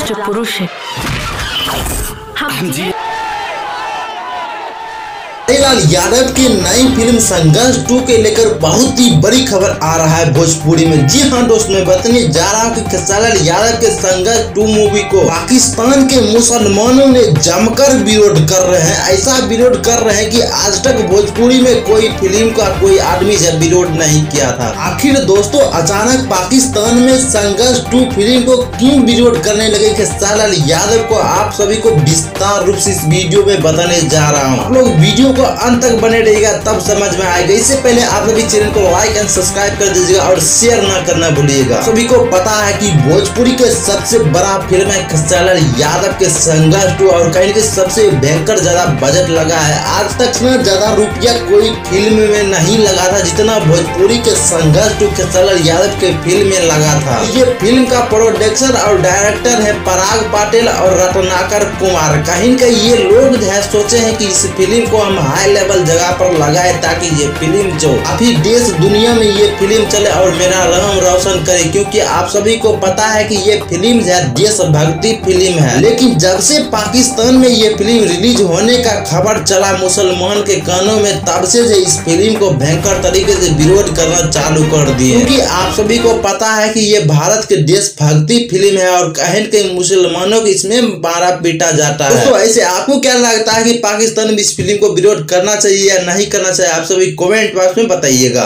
जो पुरुष है जी लाल यादव की नई फिल्म संघर्ष 2 के लेकर बहुत ही बड़ी खबर आ रहा है भोजपुरी में। जी हाँ दोस्त, मैं बताने जा रहा हूँ कि खेसारी लाल यादव के संघर्ष 2 मूवी को पाकिस्तान के मुसलमानों ने जमकर विरोध कर रहे हैं। ऐसा विरोध कर रहे हैं कि आज तक भोजपुरी में कोई फिल्म का कोई आदमी से विरोध नहीं किया था। आखिर दोस्तों अचानक पाकिस्तान में संघर्ष 2 फिल्म को क्यों विरोध करने लगे खेसारी लाल यादव को, आप सभी को विस्तार रूप से इस वीडियो में बताने जा रहा हूँ। आप लोग वीडियो को अंत तक बने रहिएगा तब समझ में आएगा। इससे पहले आप सभी चैनल को लाइक एंड सब्सक्राइब कर दीजिएगा और शेयर ना करना भूलिएगा। सभी को पता है कि भोजपुरी के सबसे बड़ा फिल्म है खेसारी लाल यादव के संघर्ष 2 और कहीं के सबसे भयंकर ज्यादा बजट लगा है। आज तक ना ज्यादा रुपया कोई फिल्म में नहीं लगा था जितना भोजपुरी के संघर्ष 2 खेसारी लाल यादव के फिल्म में लगा था। ये फिल्म का प्रोडक्शन और डायरेक्टर है पराग पाटिल और रत्नाकर कुमार। कहीं के ये लोग सोचे हैं कि इस फिल्म को हम हाई लेवल जगह पर लगाए ताकि ये फिल्म जो अभी देश दुनिया में ये फिल्म चले और मेरा नाम रोशन करे, क्योंकि आप सभी को पता है कि ये फिल्म है देशभक्ति फिल्म है। लेकिन जब से पाकिस्तान में ये फिल्म रिलीज होने का खबर चला मुसलमान के कानों में, तब से इस फिल्म को भयंकर तरीके से विरोध करना चालू कर दिए। क्योंकि आप सभी को पता है कि ये भारत के देशभक्ति फिल्म है और कहीं के मुसलमानों को इसमें मारा पीटा जाता है। तो ऐसे आपको क्या लगता है कि पाकिस्तान में इस फिल्म को विरोध करना चाहिए या नहीं करना चाहिए, आप सभी कमेंट बॉक्स में बताइएगा।